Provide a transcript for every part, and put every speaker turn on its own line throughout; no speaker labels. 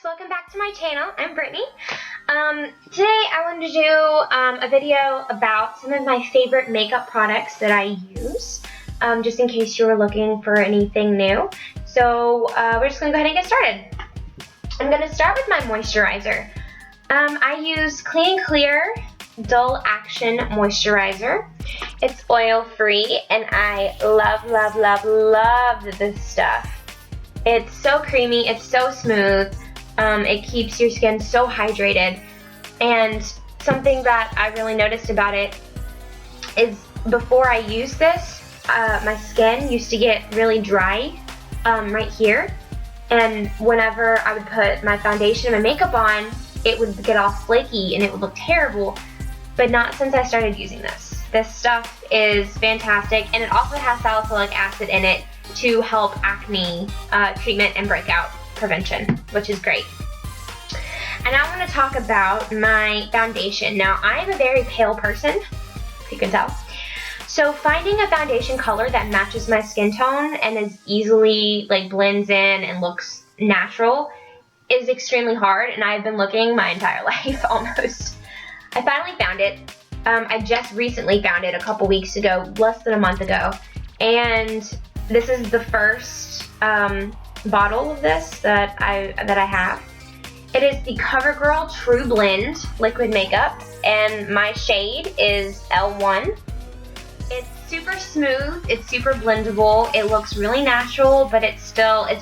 welcome back to my channel. I'm Brittany. Today I wanted to do a video about some of my favorite makeup products that I use, just in case you were looking for anything new. So we're just going to go ahead and get started. I'm going to start with my moisturizer. I use Clean & Clear Dull Action Moisturizer. It's oil-free and I love this stuff. It's so creamy, it's so smooth, it keeps your skin so hydrated, and something that I really noticed about it is before I used this, my skin used to get really dry right here, and whenever I would put my foundation and my makeup on, it would get all flaky and it would look terrible, but not since I started using this. This stuff is fantastic, and it also has salicylic acid in it to help acne treatment and breakout prevention, which is great. And now I'm going to talk about my foundation. Now, I am a very pale person, if you can tell. So finding a foundation color that matches my skin tone and is easily blends in and looks natural is extremely hard, and I've been looking my entire life almost. I finally found it. I just recently found it a couple weeks ago, less than a month ago, and this is the first bottle of this that I have. It is the CoverGirl True Blend Liquid Makeup, and my shade is L1. It's super smooth, it's super blendable, it looks really natural, but it's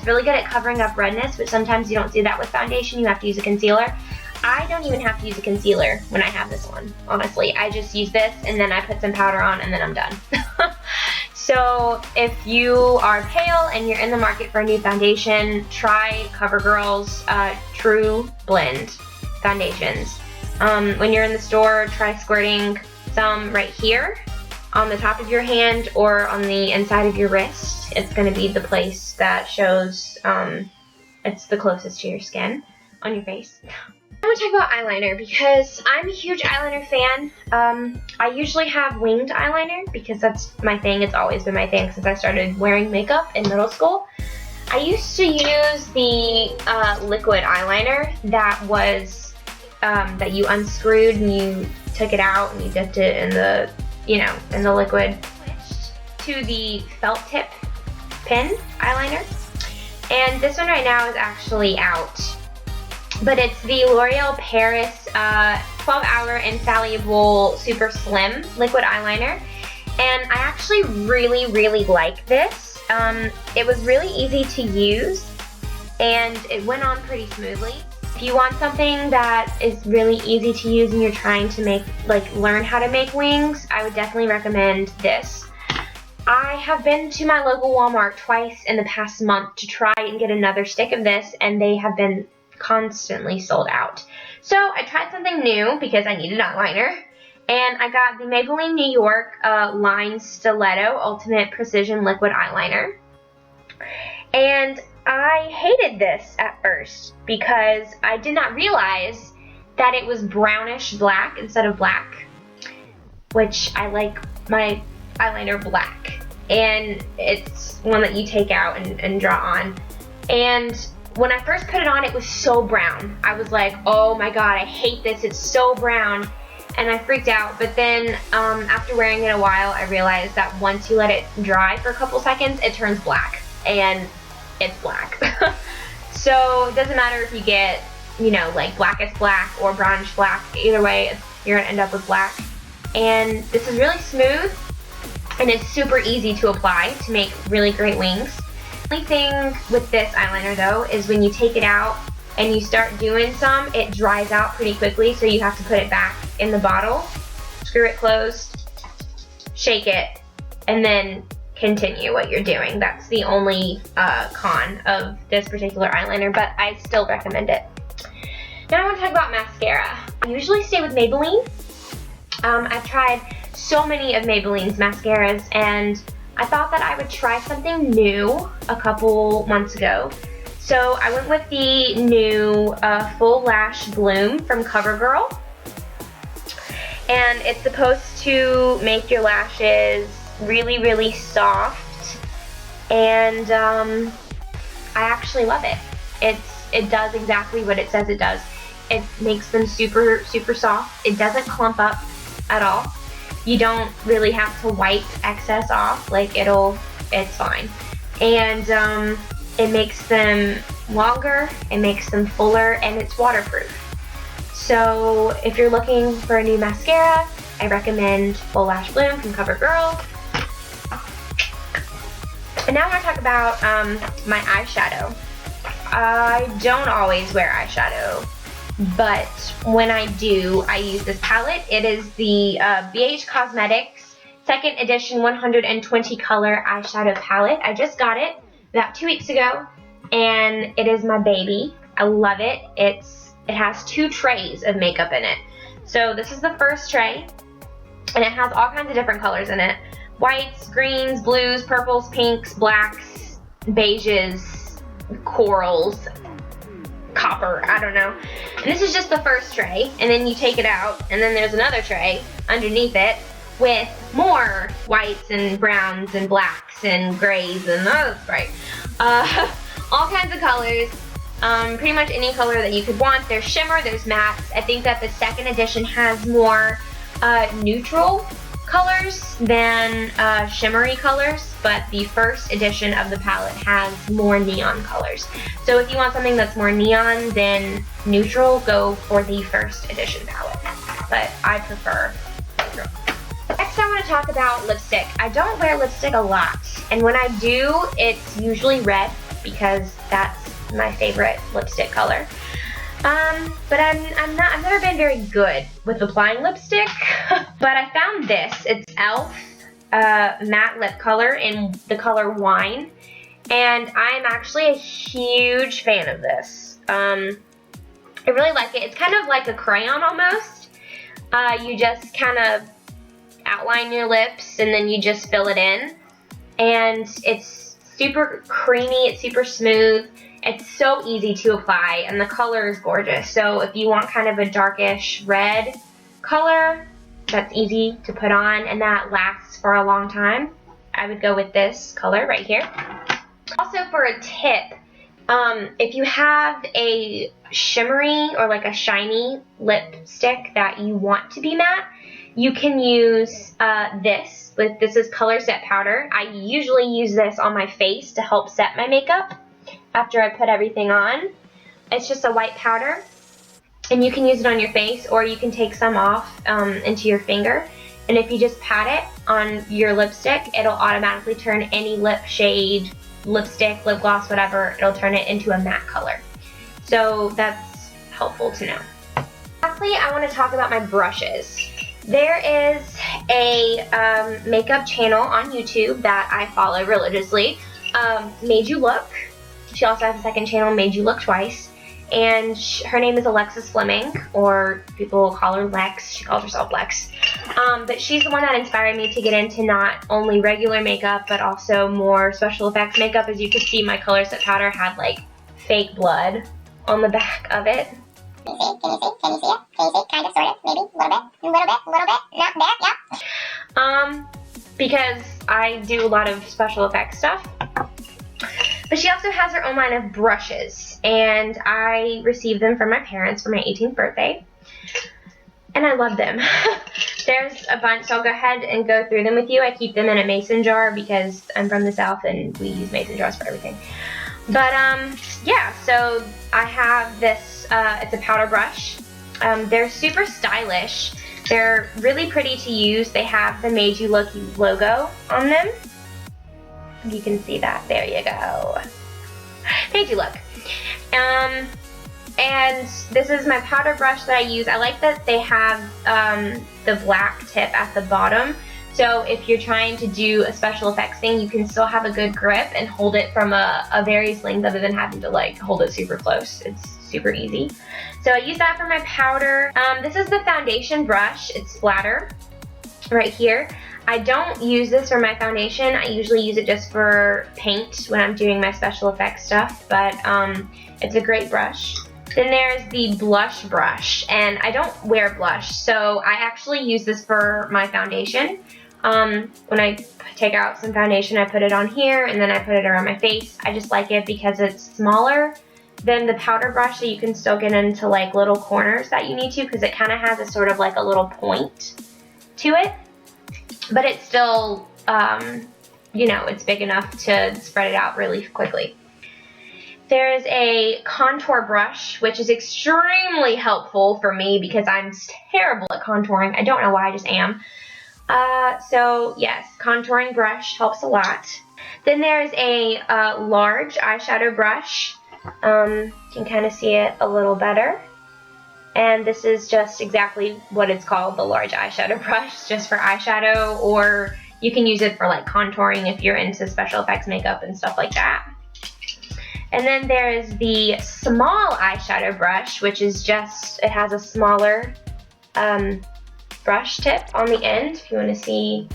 really good at covering up redness, which sometimes you don't do that with foundation, you have to use a concealer. I don't even have to use a concealer when I have this one, honestly. I just use this and then I put some powder on and then I'm done. So if you are pale and you're in the market for a new foundation, try CoverGirl's True Blend foundations. When you're in the store, try squirting some right here on the top of your hand or on the inside of your wrist. It's going to be the place that shows it's the closest to your skin on your face. I want to talk about eyeliner because I'm a huge eyeliner fan. I usually have winged eyeliner because that's my thing. It's always been my thing since I started wearing makeup in middle school. I used to use the liquid eyeliner that was that you unscrewed and you took it out and you dipped it in the in the liquid. Switched to the felt tip pen eyeliner, and this one right now is actually out. But it's the L'Oreal Paris 12-Hour Infallible Super Slim Liquid Eyeliner. And I actually really like this. It was really easy to use, and it went on pretty smoothly. If you want something that is really easy to use and you're trying to learn how to make wings, I would definitely recommend this. I have been to my local Walmart twice in the past month to try and get another stick of this, and they have been constantly sold out. So I tried something new because I needed eyeliner, and I got the Maybelline New York Line Stiletto Ultimate Precision Liquid Eyeliner. And I hated this at first because I did not realize that it was brownish black instead of black, which I like my eyeliner black, and it's one that you take out and draw on. And when I first put it on, it was so brown. I was like, oh my god, I hate this, it's so brown, and I freaked out. But then after wearing it a while, I realized that once you let it dry for a couple seconds, it turns black, and it's black. So it doesn't matter if you get, blackest black or brownish black, either way, you're gonna end up with black. And this is really smooth, and it's super easy to apply to make really great wings. The only thing with this eyeliner though is when you take it out and you start doing some, it dries out pretty quickly, so you have to put it back in the bottle, screw it closed, shake it, and then continue what you're doing. That's the only con of this particular eyeliner, but I still recommend it. Now I want to talk about mascara. I usually stay with Maybelline. I've tried so many of Maybelline's mascaras, and I thought that I would try something new a couple months ago. So I went with the new Full Lash Bloom from CoverGirl. And it's supposed to make your lashes really soft. And I actually love it. It's it does exactly what it says it does. It makes them super, super soft. It doesn't clump up at all. You don't really have to wipe excess off. Like, it's fine. And it makes them longer, it makes them fuller, and it's waterproof. So if you're looking for a new mascara, I recommend Full Lash Bloom from CoverGirl. And now I want to talk about my eyeshadow. I don't always wear eyeshadow, but when I do, I use this palette. It is the BH Cosmetics 2nd edition 120 color eyeshadow palette. I just got it about 2 weeks ago, and it is my baby. I love it. It has 2 trays of makeup in it. So this is the first tray, and it has all kinds of different colors in it. Whites, greens, blues, purples, pinks, blacks, beiges, corals, copper, I don't know. And this is just the first tray, and then you take it out, and then there's another tray underneath it with more whites and browns and blacks and grays and, oh, that's bright. All kinds of colors. Pretty much any color that you could want. There's shimmer, there's mattes. I think that the 2nd edition has more neutral colors than shimmery colors, but the 1st edition of the palette has more neon colors. So if you want something that's more neon than neutral, go for the 1st edition palette. But I prefer neutral. Next I want to talk about lipstick. I don't wear lipstick a lot, and when I do, it's usually red because that's my favorite lipstick color. But I've never been very good with applying lipstick. But I found this. It's e.l.f. Matte lip color in the color Wine, and I'm actually a huge fan of this. I really like it. It's kind of like a crayon almost. You just kind of outline your lips and then you just fill it in, and it's super creamy. It's super smooth. It's so easy to apply, and the color is gorgeous. So if you want kind of a darkish red color that's easy to put on and that lasts for a long time, I would go with this color right here. Also, for a tip, if you have a shimmery or like a shiny lipstick that you want to be matte, you can use this. This is Color Set Powder. I usually use this on my face to help set my makeup after I put everything on. It's just a white powder, and you can use it on your face, or you can take some off into your finger, and if you just pat it on your lipstick, it'll automatically turn any lip shade, lipstick, lip gloss, whatever, it'll turn it into a matte color. So that's helpful to know. Lastly, I want to talk about my brushes. There is a makeup channel on YouTube that I follow religiously, Made You Look. She also has a 2nd channel, Made You Look Twice, and her name is Alexis Fleming, or people call her Lex. She calls herself Lex. But she's the one that inspired me to get into not only regular makeup, but also more special effects makeup. As you can see, my Color Set Powder had like fake blood on the back of it. Can you see? Can you see it? Can you see? Kind of, sort of, maybe, a little bit, not there, yeah. Because I do a lot of special effects stuff. But she also has her own line of brushes, and I received them from my parents for my 18th birthday, and I love them. There's a bunch, so I'll go ahead and go through them with you. I keep them in a mason jar because I'm from the South and we use mason jars for everything. But yeah, so I have this, it's a powder brush. They're super stylish. They're really pretty to use. They have the Made You Look logo on them. You can see that. There you go. Made You Look. And this is my powder brush that I use. I like that they have the black tip at the bottom. So if you're trying to do a special effects thing, you can still have a good grip and hold it from a various length other than having to like hold it super close. It's super easy. So I use that for my powder. This is the foundation brush. It's flatter right here. I don't use this for my foundation. I usually use it just for paint when I'm doing my special effects stuff, but it's a great brush. Then there's the blush brush, and I don't wear blush, so I actually use this for my foundation. When I take out some foundation, I put it on here, and then I put it around my face. I just like it because it's smaller, than the powder brush, so you can still get into like little corners that you need to, because it kind of has a sort of like a little point to it, but it's still, you know, it's big enough to spread it out really quickly. There is a contour brush, which is extremely helpful for me because I'm terrible at contouring. I don't know why, I just am. So yes, contouring brush helps a lot. Then there's a large eyeshadow brush. You can kind of see it a little better. And this is just exactly what it's called, the large eyeshadow brush, just for eyeshadow, or you can use it for like contouring if you're into special effects makeup and stuff like that. And then there is the small eyeshadow brush, which is just, it has a smaller brush tip on the end. If you want to see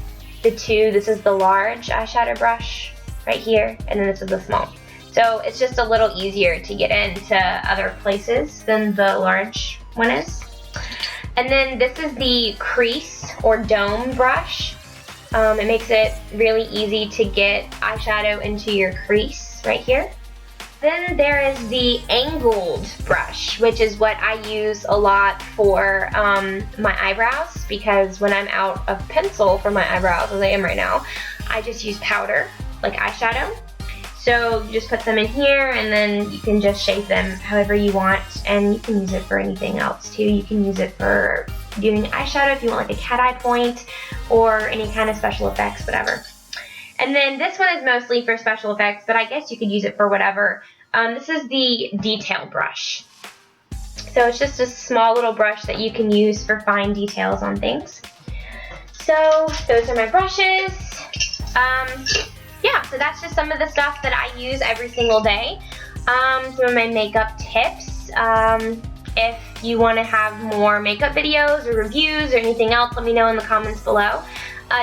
the two, this is the large eyeshadow brush right here, and then this is the small. So it's just a little easier to get into other places than the large one is. And then this is the crease or dome brush. It makes it really easy to get eyeshadow into your crease right here. Then there is the angled brush, which is what I use a lot for my eyebrows, because when I'm out of pencil for my eyebrows, as I am right now, I just use powder, like eyeshadow. So you just put them in here, and then you can just shape them however you want, and you can use it for anything else too. You can use it for doing eyeshadow if you want like a cat eye point, or any kind of special effects, whatever. And then this one is mostly for special effects, but I guess you could use it for whatever. This is the detail brush. So it's just a small little brush that you can use for fine details on things. So those are my brushes. Yeah, so that's just some of the stuff that I use every single day. Some of my makeup tips. If you want to have more makeup videos or reviews or anything else, let me know in the comments below.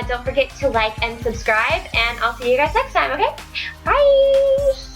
Don't forget to like and subscribe, and I'll see you guys next time, okay? Bye!